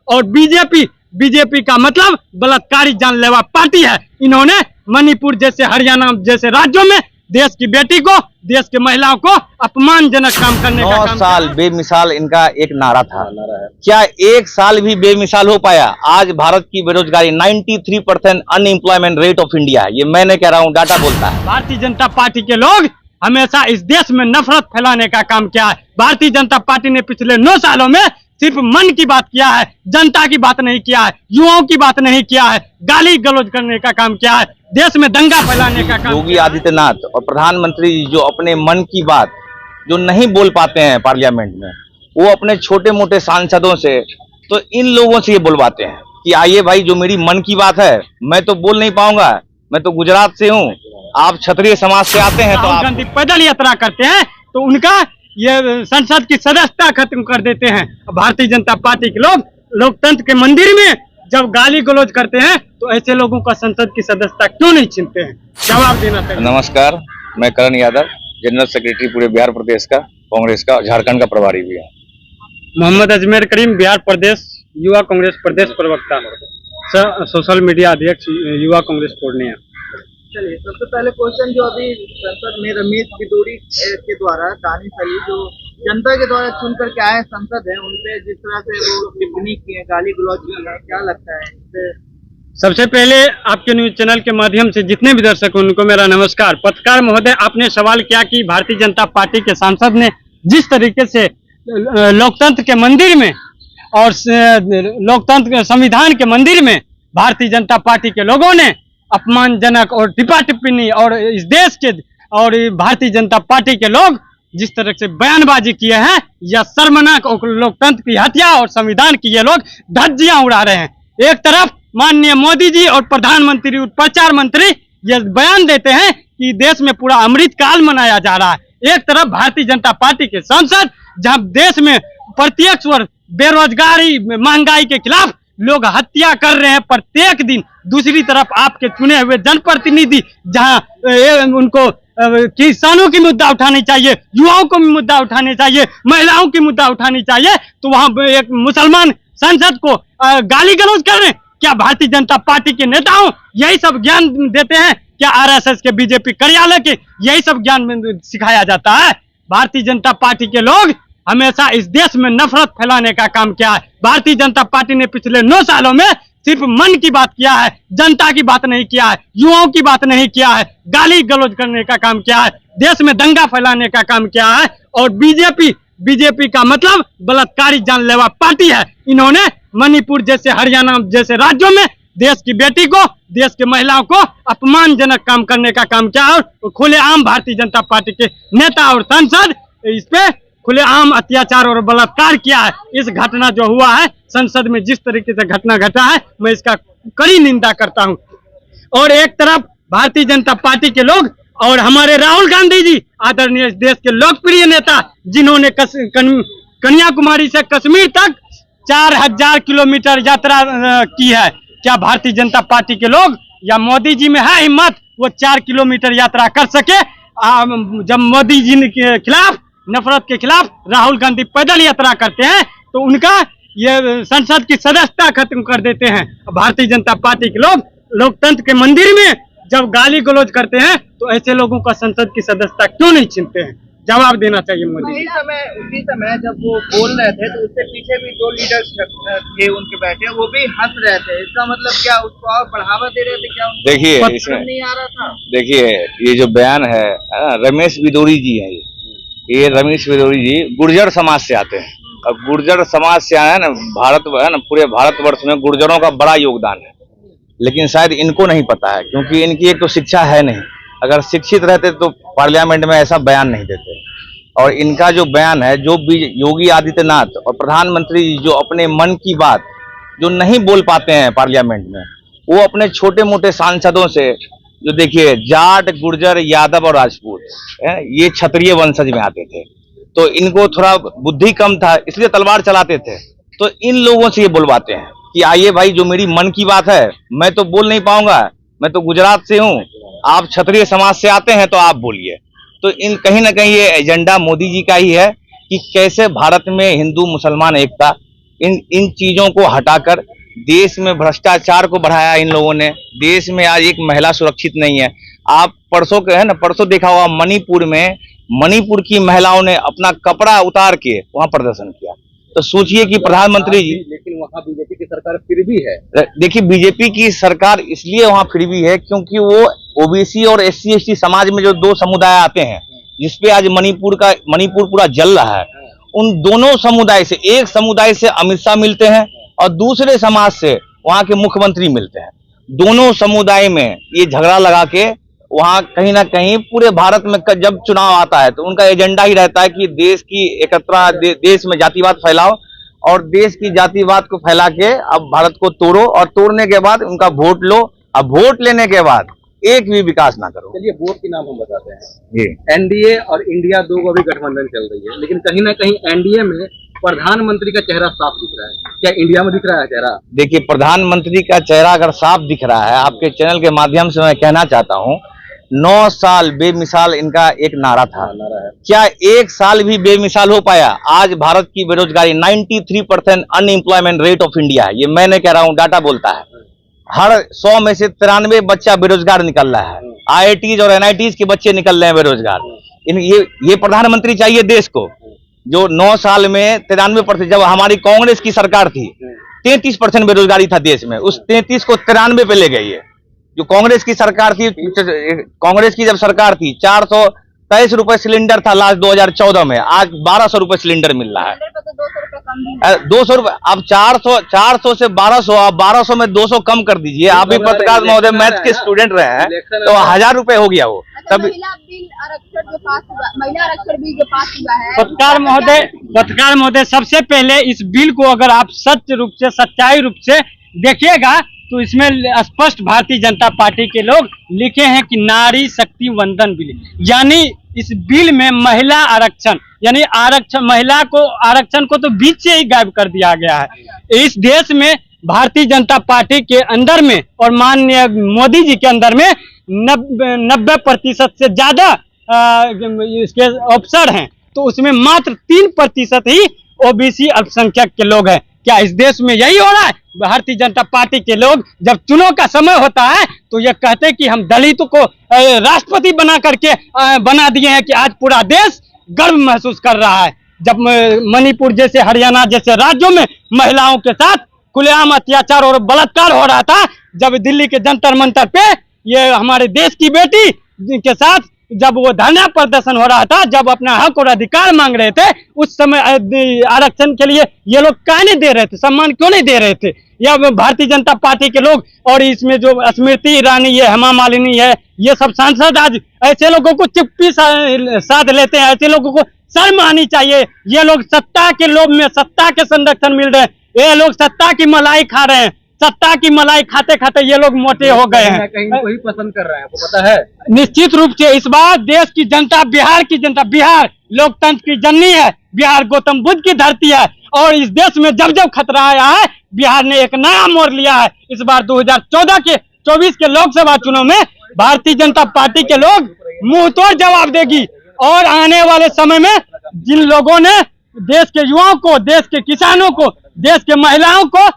और बीजेपी का मतलब बलात्कारी जानलेवा पार्टी है। इन्होंने मणिपुर जैसे, हरियाणा जैसे राज्यों में देश की बेटी को, देश के महिलाओं को अपमानजनक काम करने का 9 साल बेमिसाल इनका एक नारा था। क्या एक साल भी बेमिसाल हो पाया? आज भारत की बेरोजगारी 93% अनएम्प्लॉयमेंट रेट ऑफ इंडिया है। ये मैं नहीं कह रहा हूँ, डाटा बोलता है। भारतीय जनता पार्टी के लोग हमेशा इस देश में नफरत फैलाने का काम किया है। भारतीय जनता पार्टी ने पिछले 9 सालों में सिर्फ मन की बात किया है, जनता की बात नहीं किया है, युवाओं की बात नहीं किया है, गाली गलौज करने का काम किया है, देश में दंगा फैलाने का काम। योगी आदित्यनाथ और प्रधानमंत्री जो अपने मन की बात जो नहीं बोल पाते हैं पार्लियामेंट में, वो अपने छोटे मोटे सांसदों से, तो इन लोगों से ये बुलवाते हैं कि आइए भाई, जो मेरी मन की बात है मैं तो बोल नहीं पाऊंगा, मैं तो गुजरात से हूँ, आप क्षत्रिय समाज से आते हैं, तो आप गांधी पैदल यात्रा करते हैं तो उनका ये संसद की सदस्यता खत्म कर देते हैं। भारतीय जनता पार्टी के लोग लोकतंत्र के मंदिर में जब गाली गलौज करते हैं तो ऐसे लोगों का संसद की सदस्यता क्यों नहीं छीनते हैं? जवाब देना चाहिए। नमस्कार, मैं करण यादव, जनरल सेक्रेटरी पूरे बिहार प्रदेश का, कांग्रेस का, झारखंड का प्रभारी भी हूँ। मोहम्मद अजमेर करीम, बिहार प्रदेश युवा कांग्रेस प्रदेश प्रवक्ता, सोशल मीडिया अध्यक्ष, युवा कांग्रेस पूर्णिया। चलिए, सबसे पहले क्वेश्चन जो अभी संसद में रमेश बिदूरी के द्वारा दानिश अली जो जनता के द्वारा चुन करके आए संसद है, उनपे जिस तरह से वो टिप्पणी की है, गाली गलौज की है, क्या लगता है इससे? सबसे पहले आपके न्यूज चैनल के माध्यम से जितने भी दर्शक हैं उनको मेरा नमस्कार। पत्रकार महोदय, आपने सवाल किया कि भारतीय जनता पार्टी के सांसद ने जिस तरीके से लोकतंत्र के मंदिर में और लोकतंत्र संविधान के मंदिर में भारतीय जनता पार्टी के लोगों ने अपमानजनक और टिप्पा टिप्पणी और इस देश के और भारतीय जनता पार्टी के लोग जिस तरह से बयानबाजी किए हैं, यह शर्मनाक और लोकतंत्र की हत्या और संविधान की ये लोग धज्जियां उड़ा रहे हैं। एक तरफ माननीय मोदी जी और प्रधानमंत्री प्रचार मंत्री ये बयान देते हैं कि देश में पूरा अमृत काल मनाया जा रहा है, एक तरफ भारतीय जनता पार्टी के सांसद जहां देश में प्रत्यक्ष और बेरोजगारी महंगाई के खिलाफ लोग हत्या कर रहे हैं प्रत्येक दिन, दूसरी तरफ आपके चुने हुए जनप्रतिनिधि जहां उनको किसानों की मुद्दा उठानी चाहिए, युवाओं को मुद्दा उठाने चाहिए, महिलाओं की मुद्दा उठानी चाहिए, तो वहां एक मुसलमान सांसद को गाली गलौज कर रहे हैं। क्या भारतीय जनता पार्टी के नेताओं यही सब ज्ञान देते हैं? क्या आरएसएस के बीजेपी कार्यालय के यही सब ज्ञान सिखाया जाता है? भारतीय जनता पार्टी के लोग हमेशा इस देश में नफरत फैलाने का काम किया है। भारतीय जनता पार्टी ने पिछले 9 सालों में सिर्फ मन की बात किया है, जनता की बात नहीं किया है, युवाओं की बात नहीं किया है, गाली गलौज करने का काम किया है, देश में दंगा फैलाने का काम किया है। और बीजेपी का मतलब बलात्कारी जानलेवा पार्टी है। इन्होंने मणिपुर जैसे, हरियाणा जैसे राज्यों में देश की बेटी को, देश के महिलाओं को अपमानजनक काम करने का काम किया है। और खुलेआम भारतीय जनता पार्टी के नेता और सांसद इस पे खुलेआम अत्याचार और बलात्कार किया है। इस घटना जो हुआ है संसद में, जिस तरीके से घटना घटा है, मैं इसका कड़ी निंदा करता हूं। और एक तरफ भारतीय जनता पार्टी के लोग और हमारे राहुल गांधी जी, आदरणीय देश के लोकप्रिय नेता, जिन्होंने कन्याकुमारी से कश्मीर तक 4000 किलोमीटर यात्रा की है, क्या भारतीय जनता पार्टी के लोग या मोदी जी में है हिम्मत वो 4 किलोमीटर यात्रा कर सके? जब मोदी जी के खिलाफ, नफरत के खिलाफ राहुल गांधी पैदल यात्रा करते हैं तो उनका ये संसद की सदस्यता खत्म कर देते हैं। भारतीय जनता पार्टी के लोग लोकतंत्र के मंदिर में जब गाली गलौज करते हैं तो ऐसे लोगों का संसद की सदस्यता क्यों नहीं छीनते हैं? जवाब देना चाहिए मोदी। उसी समय जब वो बोल रहे थे तो उससे पीछे भी 2 लीडर थे उनके बैठे, वो भी हंस रहे थे। इसका मतलब क्या, उसको और बढ़ावा दे रहे थे क्या? देखिए, इसमें नहीं आ रहा था। देखिए, ये जो बयान है रमेश बिदूरी जी है, ये रमेश बिदूरी जी गुर्जर समाज से आते हैं। अब गुर्जर समाज से आया ना, भारत है ना, पूरे भारतवर्ष में गुर्जरों का बड़ा योगदान है, लेकिन शायद इनको नहीं पता है, क्योंकि इनकी एक तो शिक्षा है नहीं। अगर शिक्षित रहते तो पार्लियामेंट में ऐसा बयान नहीं देते। और इनका जो बयान है, जो भी योगी आदित्यनाथ और प्रधानमंत्री जो अपने मन की बात जो नहीं बोल पाते हैं पार्लियामेंट में, वो अपने छोटे मोटे सांसदों से, जो देखिए जाट, गुर्जर, यादव और राजपूत ये क्षत्रिय वंशज में आते थे, तो इनको थोड़ा बुद्धि कम था, इसलिए तलवार चलाते थे। तो इन लोगों से ये बुलवाते हैं कि आइए भाई, जो मेरी मन की बात है मैं तो बोल नहीं पाऊंगा, मैं तो गुजरात से हूँ, आप क्षत्रिय समाज से आते हैं तो आप बोलिए। तो इन कहीं ना कहीं ये एजेंडा मोदी जी का ही है कि कैसे भारत में हिंदू मुसलमान एकता, इन चीजों को हटाकर देश में भ्रष्टाचार को बढ़ाया इन लोगों ने। देश में आज एक महिला सुरक्षित नहीं है। आप परसों देखा होगा मणिपुर की महिलाओं ने अपना कपड़ा उतार के वहां प्रदर्शन किया। तो सोचिए कि प्रधानमंत्री जी, लेकिन वहाँ बीजेपी की सरकार फिर भी है। देखिए बीजेपी की सरकार इसलिए वहां फिर भी है क्योंकि वो ओबीसी और SC ST समाज में जो दो समुदाय आते हैं, जिसपे आज मणिपुर पूरा जल रहा है, उन दोनों समुदाय से, एक समुदाय से अमित शाह मिलते हैं और दूसरे समाज से वहां के मुख्यमंत्री मिलते हैं। दोनों समुदाय में ये झगड़ा लगा के वहां कहीं ना कहीं पूरे भारत में जब चुनाव आता है तो उनका एजेंडा ही रहता है कि देश की एकता, देश में जातिवाद फैलाओ और देश की जातिवाद को फैला के अब भारत को तोड़ो और तोड़ने के बाद उनका वोट लो। अब वोट लेने के बाद एक भी विकास ना करो। चलिए वोट के नाम हम बताते हैं जी। एनडीए और इंडिया दो को भी गठबंधन चल रही है, लेकिन कहीं ना कहीं एनडीए में प्रधानमंत्री का चेहरा साफ दिख रहा है। क्या इंडिया में दिख रहा है चेहरा? देखिए प्रधानमंत्री का चेहरा अगर साफ दिख रहा है, आपके चैनल के माध्यम से मैं कहना चाहता हूँ, 9 साल बेमिसाल इनका एक नारा था। क्या एक साल भी बेमिसाल हो पाया? आज भारत की बेरोजगारी 93% अनएम्प्लॉयमेंट रेट ऑफ इंडिया है। ये मैं नहीं कह रहा हूँ, डाटा बोलता है। हर 100 में से 93 बच्चा बेरोजगार निकल रहा है। IITs और NITs के बच्चे निकल रहे हैं बेरोजगार। ये प्रधानमंत्री चाहिए देश को, जो 9 साल में 93%। जब हमारी कांग्रेस की सरकार थी 33% बेरोजगारी था देश में, उस 33 को 93 पे ले गई है। जो कांग्रेस की सरकार थी, कांग्रेस की जब सरकार थी 423 रुपए सिलेंडर था लास्ट 2014 में, आज 1200 रुपए सिलेंडर मिल रहा है। 200 रुपए, अब 400 से 1200, आप 1200 में 200 कम कर दीजिए। आप भी पत्रकार महोदय मैथ के स्टूडेंट रहे हैं, तो 1000 रुपए हो गया वो। तब महिला आरक्षण बिल जो पास हुआ है, पत्रकार महोदय सबसे पहले इस बिल को अगर आप सच्चाई रूप से देखिएगा तो इसमें स्पष्ट भारतीय जनता पार्टी के लोग लिखे हैं कि नारी शक्ति वंदन बिल, यानी इस बिल में महिला आरक्षण, यानी आरक्षण, महिला को आरक्षण को तो बीच से ही गायब कर दिया गया है। इस देश में भारतीय जनता पार्टी के अंदर में और माननीय मोदी जी के अंदर में 90% से ज्यादा इसके अफसर हैं, तो उसमें मात्र 3% ही ओबीसी अल्पसंख्यक के लोग हैं। क्या इस देश में यही हो रहा है? भारतीय जनता पार्टी के लोग जब चुनाव का समय होता है तो ये कहते हैं कि हम दलितों को राष्ट्रपति बना दिए हैं कि आज पूरा देश गर्व महसूस कर रहा है। जब मणिपुर जैसे, हरियाणा जैसे राज्यों में महिलाओं के साथ खुलेआम अत्याचार और बलात्कार हो रहा था, जब दिल्ली के जंतर मंतर पे ये हमारे देश की बेटी के साथ जब वो धरना प्रदर्शन हो रहा था, जब अपना हक और अधिकार मांग रहे थे, उस समय आरक्षण के लिए ये लोग क्या नहीं दे रहे थे, सम्मान क्यों नहीं दे रहे थे? या भारतीय जनता पार्टी के लोग, और इसमें जो स्मृति ईरानी है, हेमा मालिनी है, ये सब सांसद आज ऐसे लोगों को चुप्पी साध लेते हैं। ऐसे लोगों को शर्म आनी चाहिए। ये लोग सत्ता के लोभ में, सत्ता के संरक्षण मिल रहे हैं, ये लोग सत्ता की मलाई खा रहे हैं। सत्ता की मलाई खाते खाते ये लोग मोटे हो गए हैं। कहीं वही पसंद कर रहे हैं, आपको पता है। निश्चित रूप से इस बार देश की जनता, बिहार की जनता, बिहार लोकतंत्र की जननी है, बिहार गौतम बुद्ध की धरती है, और इस देश में जब जब खतरा आया है बिहार ने एक नया मोड़ लिया है। इस बार 2024 के लोकसभा चुनाव में भारतीय जनता पार्टी के लोग मुंह तोड़ जवाब देगी, और आने वाले समय में जिन लोगों ने देश के युवाओं को, देश के किसानों को, देश के महिलाओं को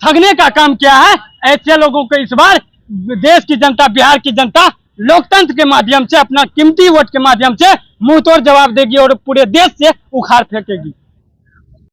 ठगने का काम किया है, ऐसे लोगों को इस बार देश की जनता, बिहार की जनता लोकतंत्र के माध्यम से, अपना कीमती वोट के माध्यम से मुंह तोड़ जवाब देगी और पूरे देश से उखाड़ फेंकेगी।